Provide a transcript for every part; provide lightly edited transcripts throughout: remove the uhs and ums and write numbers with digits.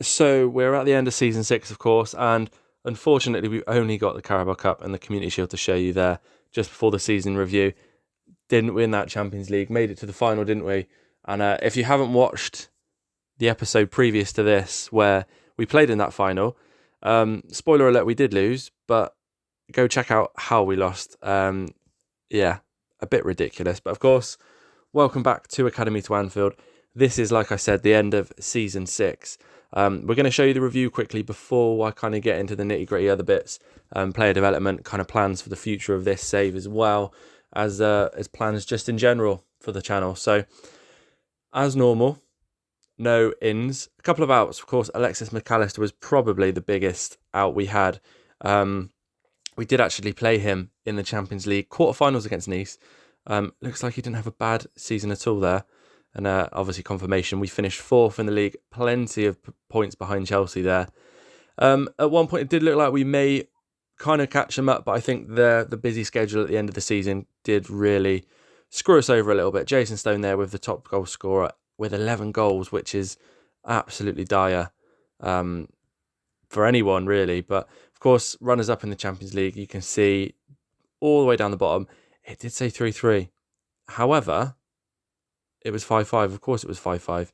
So we're at the end of season 6, of course, and unfortunately we've only got the Carabao Cup and the Community Shield to show you there just before the season review. Didn't win that Champions League, made it to the final, didn't we? And if you haven't watched the episode previous to this where we played in that final, spoiler alert, we did lose, but go check out how we lost. Yeah, a bit ridiculous. But of course, welcome back to Academy to Anfield. This is, like I said, the end of season 6. We're going to show you the review quickly before I kind of get into the nitty gritty other bits, player development, kind of plans for the future of this save, as well as plans just in general for the channel. So, as normal, no ins, a couple of outs. Of course, Alexis McAllister was probably the biggest out we had. We did actually play him in the Champions League quarterfinals against Nice. Looks like he didn't have a bad season at all there. And obviously confirmation, we finished 4th in the league, plenty of points behind Chelsea there. At one point, it did look like we may kind of catch them up, but I think the busy schedule at the end of the season did really screw us over a little bit. Jason Stone there with the top goal scorer with 11 goals, which is absolutely dire for anyone, really. But, of course, runners-up in the Champions League, you can see all the way down the bottom, it did say 3-3. However, it was 5-5. Of course it was 5-5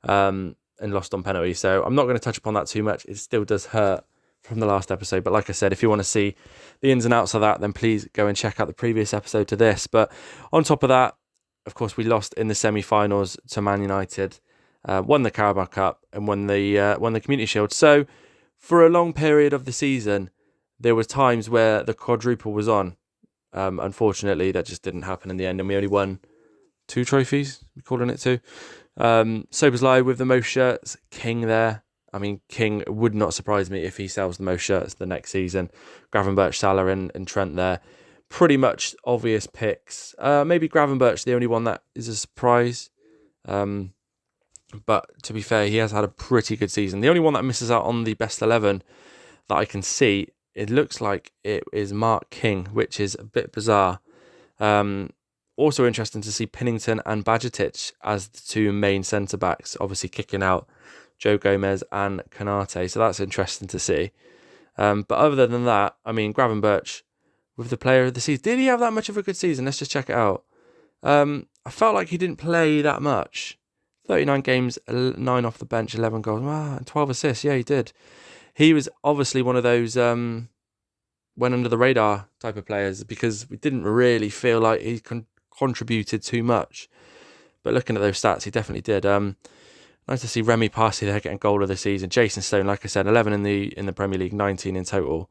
and lost on penalty. So I'm not going to touch upon that too much. It still does hurt from the last episode. But like I said, if you want to see the ins and outs of that, then please go and check out the previous episode to this. But on top of that, of course, we lost in the semi-finals to Man United, won the Carabao Cup and won the Community Shield. So for a long period of the season, there were times where the quadruple was on. Unfortunately, that just didn't happen in the end, and we only won 2 trophies, we're calling it 2. Soberslide with the most shirts, King there. I mean, King would not surprise me if he sells the most shirts the next season. Gravenberch, Salah and Trent there. Pretty much obvious picks. Maybe Gravenberch, the only one that is a surprise. But to be fair, he has had a pretty good season. The only one that misses out on the best 11 that I can see, it looks like it is Mark King, which is a bit bizarre. Also interesting to see Pennington and Bajcetic as the 2 main centre-backs, obviously kicking out Joe Gomez and Konate. So that's interesting to see. But other than that, I mean, Gravenberch with the player of the season. Did he have that much of a good season? Let's just check it out. I felt like he didn't play that much. 39 games, 9 off the bench, 11 goals, and 12 assists. Yeah, he did. He was obviously one of those went under the radar type of players because we didn't really feel like he contributed too much. But looking at those stats, he definitely did. Nice to see Remy Parsley there getting goal of the season. Jason Stone, like I said, 11 in the Premier League, 19 in total.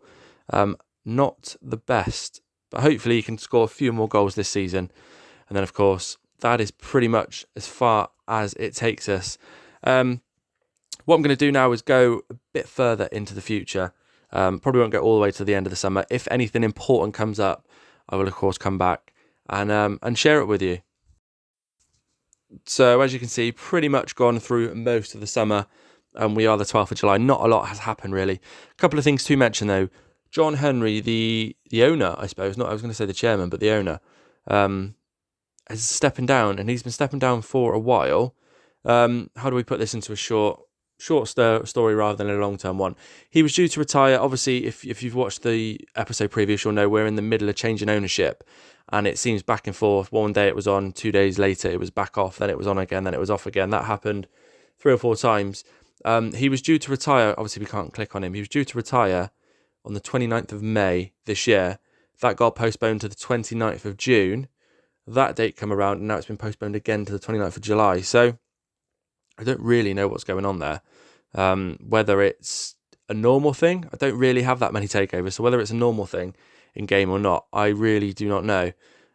Not the best, but hopefully he can score a few more goals this season. And then, of course, that is pretty much as far as it takes us. What I'm going to do now is go a bit further into the future. Probably won't go all the way to the end of the summer. If anything important comes up, I will, of course, come back and share it with you. So, as you can see, pretty much gone through most of the summer, and we are the 12th of July. Not a lot has happened, really. A couple of things to mention, though. John Henry, the owner, I suppose, I was going to say the chairman, but the owner, is stepping down, and he's been stepping down for a while. How do we put this into a short story rather than a long-term one? He was due to retire. Obviously, if you've watched the episode previous, you'll know we're in the middle of changing ownership, and it seems back and forth. One day it was on, 2 days later it was back off, then it was on again, then it was off again. That happened 3 or 4 times. He was due to retire. Obviously, we can't click on him. He was due to retire on the 29th of May this year. That got postponed to the 29th of June. That date come around, and now it's been postponed again to the 29th of July. So I don't really know what's going on there. Whether it's a normal thing, I don't really have that many takeovers. So whether it's a normal thing in game or not, I really do not know.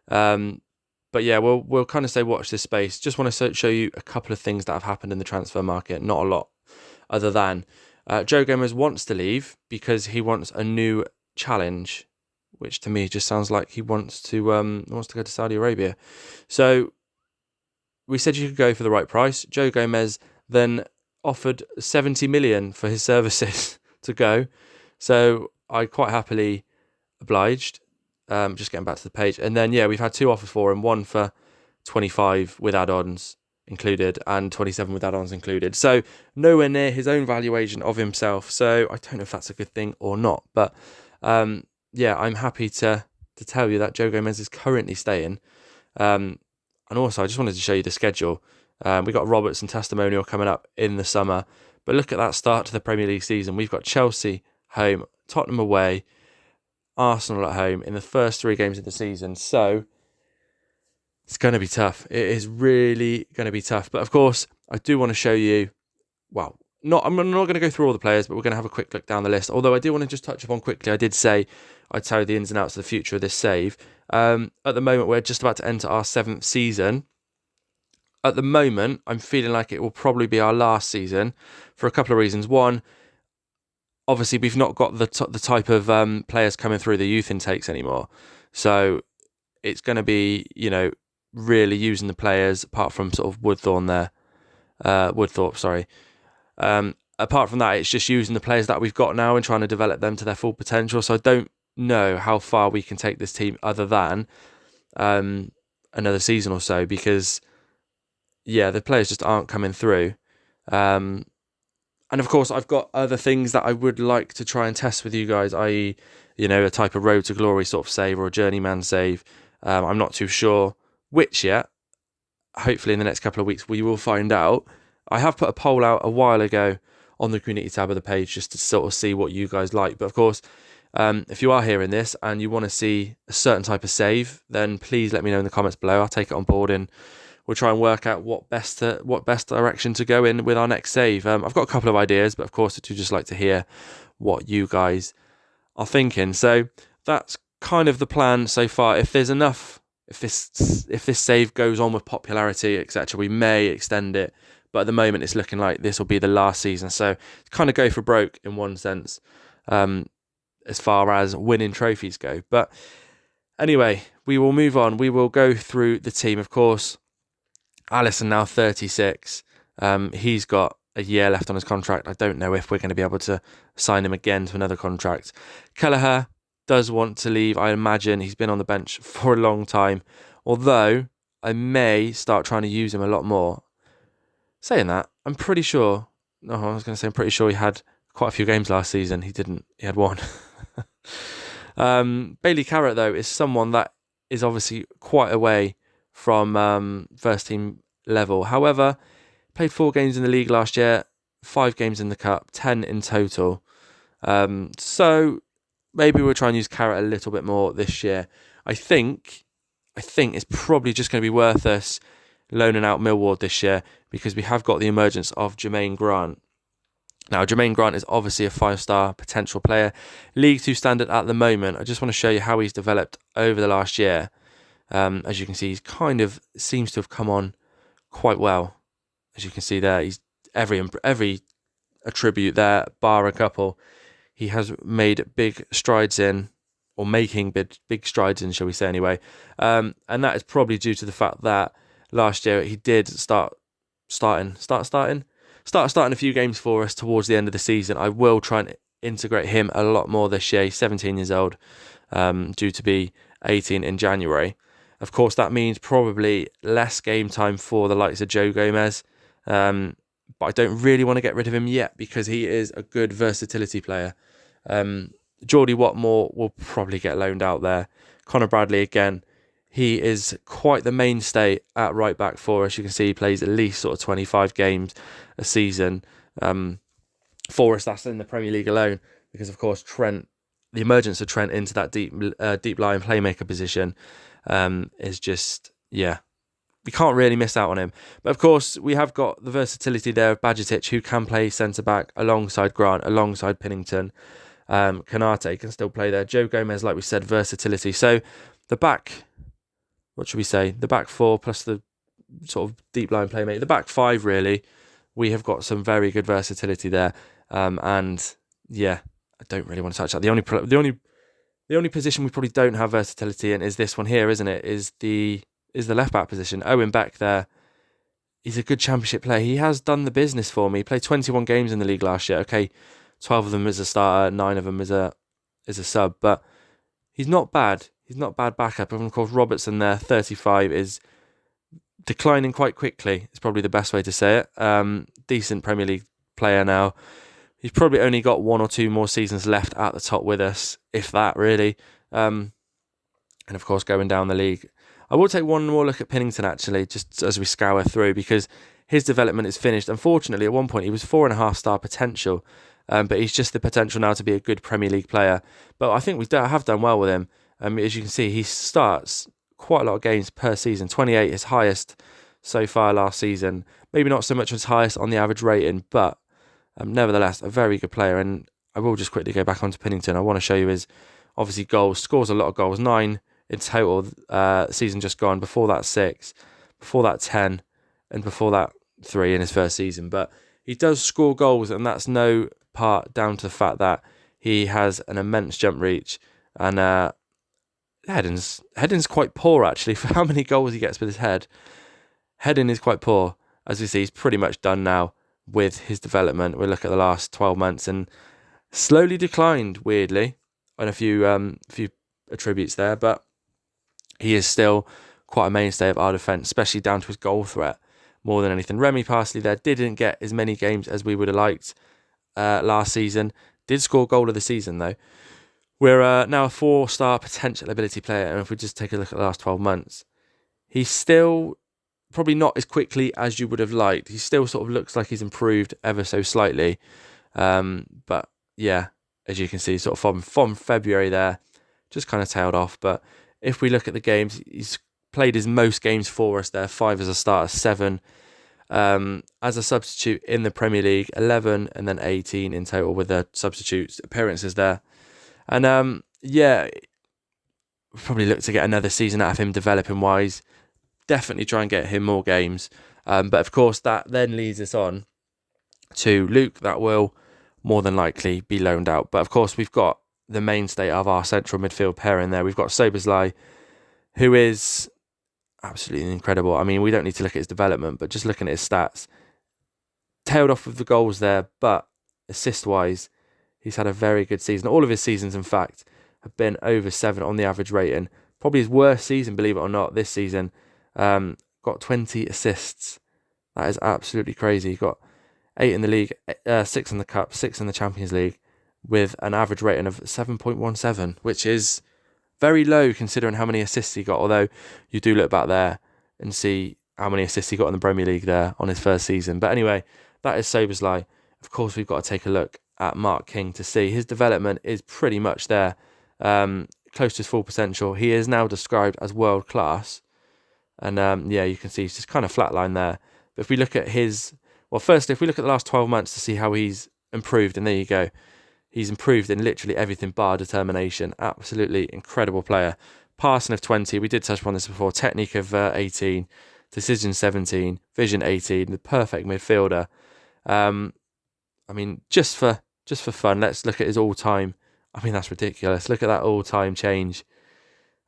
But yeah, we'll kind of say watch this space. Just want to show you a couple of things that have happened in the transfer market. Not a lot, other than Joe Gomez wants to leave because he wants a new challenge, which to me just sounds like he wants to go to Saudi Arabia. So we said you could go for the right price. Joe Gomez then offered 70 million for his services to go. So I quite happily obliged. Just getting back to the page. And then, yeah, we've had 2 offers for him. One for 25 with add-ons included and 27 with add-ons included. So nowhere near his own valuation of himself. So I don't know if that's a good thing or not. But yeah, I'm happy to tell you that Joe Gomez is currently staying. And also, I just wanted to show you the schedule. We got a Robertson testimonial coming up in the summer. But look at that start to the Premier League season. We've got Chelsea home, Tottenham away, Arsenal at home in the first 3 games of the season. So it's going to be tough. It is really going to be tough. But of course, I do want to show you, well, I'm not going to go through all the players, but we're going to have a quick look down the list. Although I do want to just touch upon quickly, I did say I'd tell you the ins and outs of the future of this save. At the moment, we're just about to enter our 7th season. At the moment, I'm feeling like it will probably be our last season for a couple of reasons. One, obviously, we've not got the type of players coming through the youth intakes anymore. So it's going to be, really using the players, apart from sort of Woodthorpe, sorry. Apart from that, it's just using the players that we've got now and trying to develop them to their full potential. So I don't know how far we can take this team other than another season or so, because the players just aren't coming through. And of course, I've got other things that I would like to try and test with you guys, i.e., a type of road to glory sort of save or a journeyman save. I'm not too sure which yet. Hopefully in the next couple of weeks we will find out. I have put a poll out a while ago on the community tab of the page just to sort of see what you guys like. But of course, if you are hearing this and you want to see a certain type of save, then please let me know in the comments below. I'll take it on board and we'll try and work out what best direction to go in with our next save. I've got a couple of ideas, but of course I do just like to hear what you guys are thinking. So that's kind of the plan so far. If there's enough, if this save goes on with popularity, etc., we may extend it. But at the moment, it's looking like this will be the last season. So it's kind of go for broke in one sense, as far as winning trophies go. But anyway, we will move on. We will go through the team, of course. Alisson now 36. He's got a year left on his contract. I don't know if we're going to be able to sign him again to another contract. Kelleher does want to leave. I imagine he's been on the bench for a long time. Although I may start trying to use him a lot more. Saying that, I'm pretty sure he had quite a few games last season. He didn't. He had one. Bailey Carrott, though, is someone that is obviously quite away from first team level. However, played 4 games in the league last year, 5 games in the cup, 10 in total. So maybe we'll try and use Carrott a little bit more this year. I think it's probably just going to be worth us loaning out Millward this year because we have got the emergence of Jermaine Grant. Now, Jermaine Grant is obviously a 5-star potential player. League 2 standard at the moment. I just want to show you how he's developed over the last year. As you can see, he's kind of seems to have come on quite well. As you can see there, he's every attribute there, bar a couple. He has made big strides in, or making big strides in, shall we say anyway. And that is probably due to the fact that last year he did start starting a few games for us towards the end of the season. I will try and integrate him a lot more this year. He's 17 years old, due to be 18 in January. Of course, that means probably less game time for the likes of Joe Gomez. But I don't really want to get rid of him yet because he is a good versatility player. Geordie Watmore will probably get loaned out there. Connor Bradley, again, he is quite the mainstay at right back for us. You can see he plays at least sort of 25 games a season for us. That's in the Premier League alone because, of course, Trent, the emergence of Trent into that deep lying playmaker position is just, we can't really miss out on him. But of course, we have got the versatility there of Bajcetic, who can play centre-back alongside Grant, alongside Pinnington. Kanate can still play there. Joe Gomez, like we said, versatility. So the back, what should we say? The back 4 plus the sort of deep line playmaker. The back 5, really, we have got some very good versatility there. And I don't really want to touch that. The only position we probably don't have versatility in is this one here, isn't it? Is the left back position. Owen Beck there. He's a good championship player. He has done the business for me. He played 21 games in the league last year. Okay, 12 of them as a starter, 9 of them as a sub, but he's not bad. He's not bad backup. And of course, Robertson there, 35, is declining quite quickly is probably the best way to say it. Decent Premier League player now. He's probably only got 1 or 2 more seasons left at the top with us, if that really. And of course, going down the league. I will take one more look at Pennington actually, just as we scour through, because his development is finished. Unfortunately, at one point he was 4.5-star potential, but he's just the potential now to be a good Premier League player. But I think we have done well with him. As you can see, he starts quite a lot of games per season. 28, his highest so far last season. Maybe not so much his highest on the average rating, but nevertheless, a very good player. And I will just quickly go back onto Pennington. I want to show you his, obviously, goals. Scores a lot of goals. 9 in total, season just gone. Before that, 6. Before that, 10. And before that, 3 in his first season. But he does score goals, and that's no part down to the fact that he has an immense jump reach. And heading's quite poor, actually, for how many goals he gets with his head. Heading is quite poor. As we see, he's pretty much done now with his development. We'll look at the last 12 months and slowly declined, weirdly, on a few attributes there, but he is still quite a mainstay of our defence, especially down to his goal threat more than anything. Remy Parsley there didn't get as many games as we would have liked last season. Did score goal of the season, though. We're now a 4-star potential ability player, and if we just take a look at the last 12 months, he's still probably not as quickly as you would have liked. He still sort of looks like he's improved ever so slightly. But yeah, as you can see, sort of from February there, just kind of tailed off. But if we look at the games, he's played his most games for us there, 5 as a starter, 7 as a substitute in the Premier League, 11 and then 18 in total with the substitute appearances there. And yeah, we'll probably look to get another season out of him developing wise. Definitely try and get him more games. But of course, that then leads us on to Luke, that will more than likely be loaned out. But of course, we've got the mainstay of our central midfield pair in there. We've got Soberslai, who is absolutely incredible. I mean, we don't need to look at his development, but just looking at his stats, tailed off with the goals there, but assist-wise, he's had a very good season. All of his seasons, in fact, have been over 7 on the average rating. Probably his worst season, believe it or not, this season. Got 20 assists. That is absolutely crazy. He got 8 in the league, 6 in the Cup, 6 in the Champions League, with an average rating of 7.17, which is very low considering how many assists he got. Although you do look back there and see how many assists he got in the Premier League there on his first season. But anyway, that is Soberslai. Of course, we've got to take a look at Mark King to see his development is pretty much there, close to his full potential. He is now described as world class. And yeah, you can see he's just kind of flatline there. But if we look at firstly, if we look at the last 12 months to see how he's improved, and there you go. He's improved in literally everything bar determination. Absolutely incredible player. Passing of 20, we did touch upon this before. Technique of 18, decision 17, vision 18, the perfect midfielder. I mean, just for fun, let's look at his all-time. I mean, that's ridiculous. Look at that all-time change.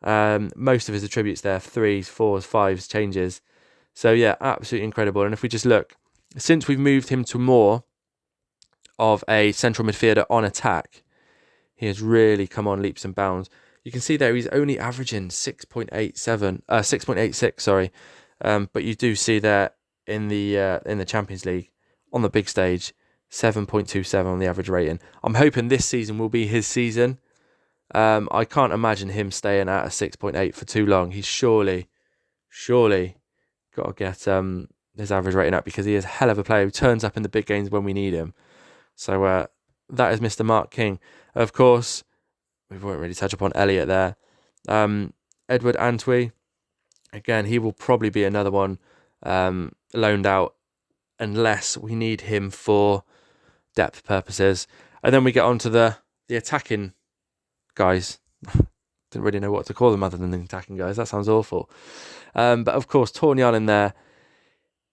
Most of his attributes there, 3s, 4s, 5s, changes. So yeah, absolutely incredible. And if we just look, since we've moved him to more of a central midfielder on attack, he has really come on leaps and bounds. You can see there he's only averaging 6.86, sorry. But you do see there in the Champions League on the big stage, 7.27 on the average rating. I'm hoping this season will be his season. I can't imagine him staying at a 6.8 for too long. He's surely got to get his average rating up, because he is a hell of a player who turns up in the big games when we need him. So that is Mr. Mark King. Of course, we won't really touch upon Elliot there. Edward Antwi, again, he will probably be another one loaned out unless we need him for depth purposes. And then we get on to the attacking guys. Didn't really know what to call them other than the attacking guys. That sounds awful. But of course, Tornian in there,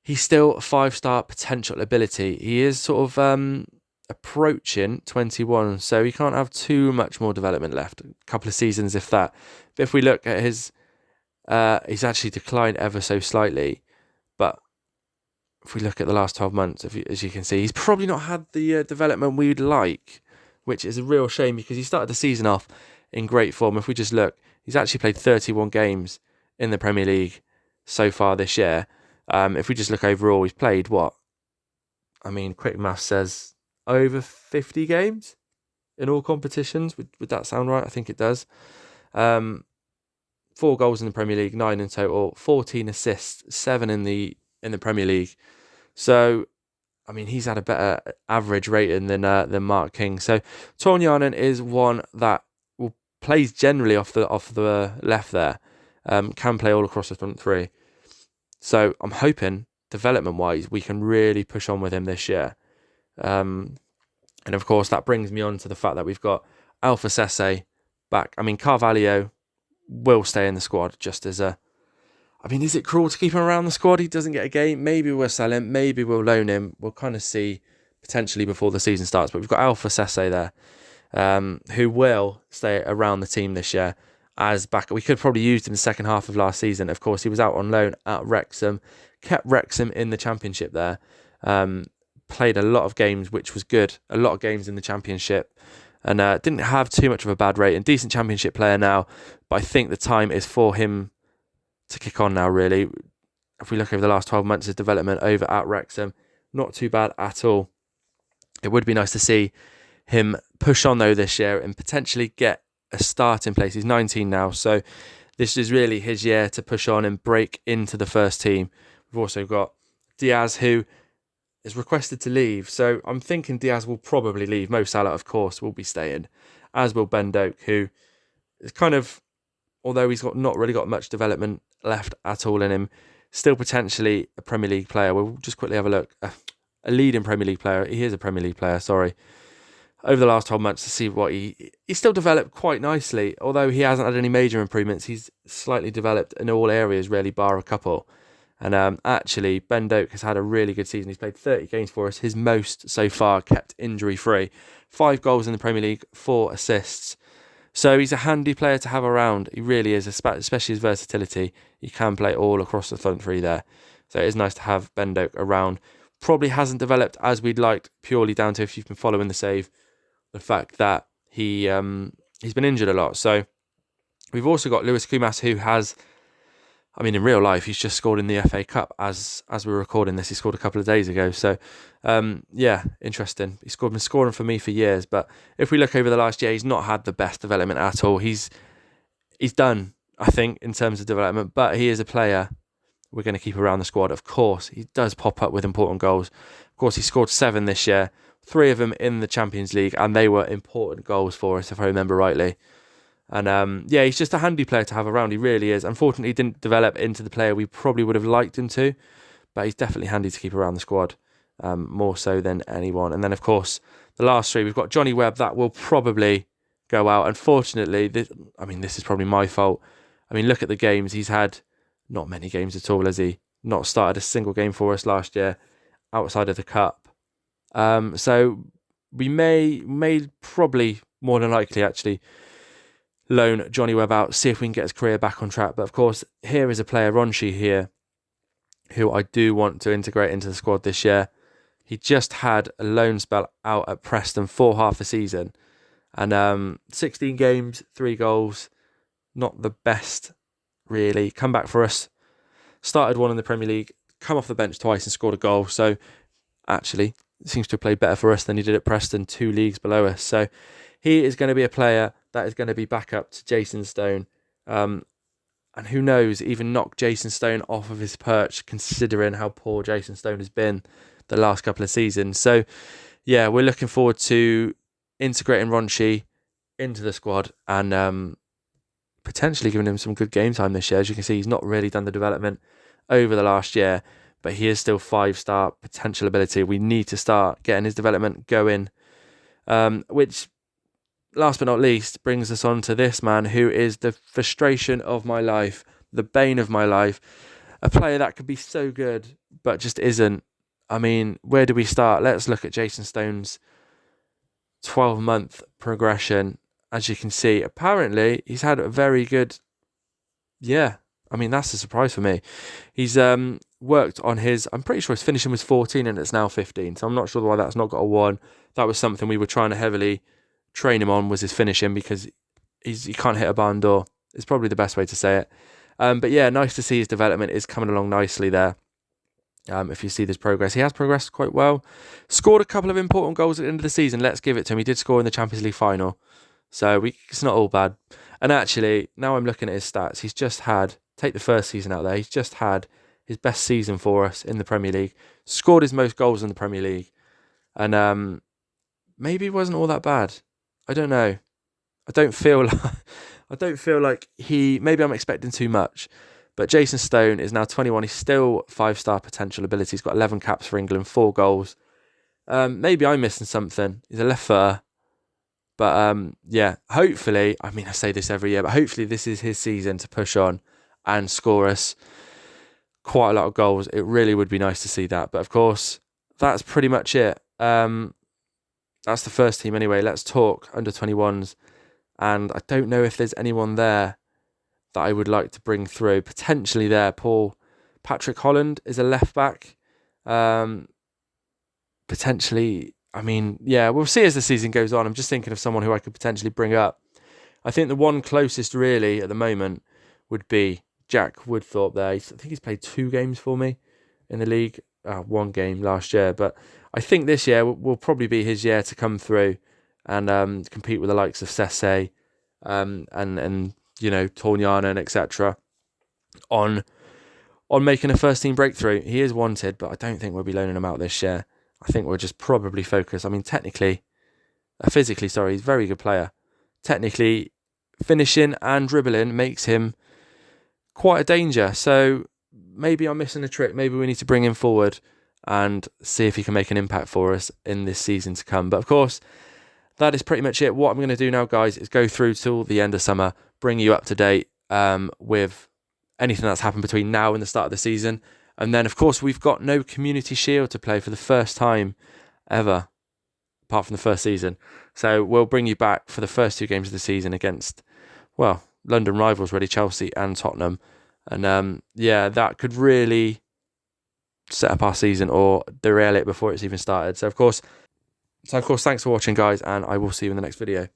he's still a 5-star potential ability. He is sort of approaching 21, so he can't have too much more development left. A couple of seasons, if that. But if we look at his, he's actually declined ever so slightly. But if we look at the last 12 months, as you can see, he's probably not had the development we'd like, which is a real shame, because he started the season off in great form. If we just look, he's actually played 31 games in the Premier League so far this year. If we just look overall, he's played quick math says over 50 games in all competitions. Would that sound right? I think it does. 4 goals in the Premier League, 9 in total, 14 assists, 7 in the Premier League. So, he's had a better average rating than Mark King. So, Tornianen is one that plays generally off the left there. Can play all across the front three. So I'm hoping, development-wise, we can really push on with him this year. And of course, that brings me on to the fact that we've got Alpha Sesse back. Carvalho will stay in the squad just as a... is it cruel to keep him around the squad? He doesn't get a game. Maybe we'll sell him. Maybe we'll loan him. We'll kind of see potentially before the season starts. But we've got Alpha Sesse there, who will stay around the team this year as back. We could probably use him in the second half of last season. Of course, he was out on loan at Wrexham, kept Wrexham in the Championship there, played a lot of games, which was good, a lot of games in the Championship, and didn't have too much of a bad rate, and decent Championship player now, but I think the time is for him to kick on now, really. If we look over the last 12 months, his development over at Wrexham, not too bad at all. It would be nice to see him push on, though, this year and potentially get a start in place. He's 19 now, so this is really his year to push on and break into the first team. We've also got Diaz, who is requested to leave, so I'm thinking Diaz will probably leave. Mo Salah, of course, will be staying, as will Ben Doak, who is kind of, although he's not really got much development left at all in him, still potentially a Premier League player. We'll just quickly have a look. A leading Premier League player. He is a Premier League player, sorry. Over the last 12 months to see what he still developed quite nicely. Although he hasn't had any major improvements, he's slightly developed in all areas, really, bar a couple. And actually, Ben Doak has had a really good season. He's played 30 games for us, his most so far, kept injury-free. 5 goals in the Premier League, 4 assists. So he's a handy player to have around. He really is, especially his versatility. He can play all across the front three there. So it is nice to have Ben Doak around. Probably hasn't developed as we'd liked, purely down to, if you've been following the save, the fact that he's been injured a lot. So we've also got Lewis Kumas, who has, in real life, he's just scored in the FA Cup as we're recording this. He scored a couple of days ago. So, interesting. He's been scoring for me for years. But if we look over the last year, he's not had the best development at all. He's done, I think, in terms of development. But he is a player we're going to keep around the squad. Of course, he does pop up with important goals. Of course, he scored 7 this year. 3 of them in the Champions League, and they were important goals for us, if I remember rightly. And he's just a handy player to have around. He really is. Unfortunately, he didn't develop into the player we probably would have liked him to, but he's definitely handy to keep around the squad, more so than anyone. And then, of course, the last 3, we've got Johnny Webb. That will probably go out. Unfortunately, this is probably my fault. Look at the games. He's had not many games at all, has he? Not started a single game for us last year, outside of the Cup. So we may probably, more than likely actually, loan Johnny Webb out, see if we can get his career back on track. But of course, here is a player, Ronchi here, who I do want to integrate into the squad this year. He just had a loan spell out at Preston for half the season. And 16 games, 3 goals, not the best, really. Come back for us, started 1 in the Premier League, come off the bench twice and scored a goal. So actually, seems to have played better for us than he did at Preston, 2 leagues below us. So he is going to be a player that is going to be back up to Jason Stone. And who knows, even knock Jason Stone off of his perch, considering how poor Jason Stone has been the last couple of seasons. So, yeah, we're looking forward to integrating Ronchi into the squad and potentially giving him some good game time this year. As you can see, he's not really done the development over the last year, but he is still 5-star potential ability. We need to start getting his development going, which, last but not least, brings us on to this man who is the frustration of my life, the bane of my life, a player that could be so good, but just isn't. Where do we start? Let's look at Jason Stone's 12-month progression. As you can see, apparently he's had a very good, that's a surprise for me. He's worked on his, I'm pretty sure his finishing was 14 and it's now 15. So I'm not sure why that's not got a 1. That was something we were trying to heavily train him on, was his finishing, because he can't hit a barn door. It's probably the best way to say it. But yeah, nice to see his development is coming along nicely there. If you see this progress, he has progressed quite well. Scored a couple of important goals at the end of the season. Let's give it to him. He did score in the Champions League final. So it's not all bad. And actually, now I'm looking at his stats, he's just had, take the first season out there, he's just had his best season for us in the Premier League. Scored his most goals in the Premier League. And maybe it wasn't all that bad. I don't know. I don't feel like maybe I'm expecting too much. But Jason Stone is now 21. He's still 5-star potential ability. He's got 11 caps for England, 4 goals. Maybe I'm missing something. He's a left footer. But yeah, hopefully, I mean, I say this every year, but hopefully this is his season to push on and score us quite a lot of goals. It really would be nice to see that. But of course, that's pretty much it. That's the first team anyway. Let's talk under 21s. And I don't know if there's anyone there that I would like to bring through. Potentially there, Patrick Holland is a left back. Potentially, I mean, yeah, we'll see as the season goes on. I'm just thinking of someone who I could potentially bring up. I think the one closest really at the moment would be Jack Woodthorpe there. I think he's played 2 games for me in the league. 1 game last year. But I think this year will probably be his year to come through and compete with the likes of Sesse and you know, Tornianen, etc. on making a first team breakthrough. He is wanted, but I don't think we'll be loaning him out this year. I think we'll just probably focus. I mean, physically, he's a very good player. Technically, finishing and dribbling makes him quite a danger. So maybe I'm missing a trick. Maybe we need to bring him forward and see if he can make an impact for us in this season to come. But of course, that is pretty much it. What I'm going to do now, guys, is go through till the end of summer, bring you up to date with anything that's happened between now and the start of the season. And then, of course, we've got no Community Shield to play for the first time ever, apart from the first season. So we'll bring you back for the first 2 games of the season against, well, London rivals really, Chelsea and Tottenham. And yeah, that could really set up our season or derail it before it's even started. So of course, thanks for watching, guys, and I will see you in the next video.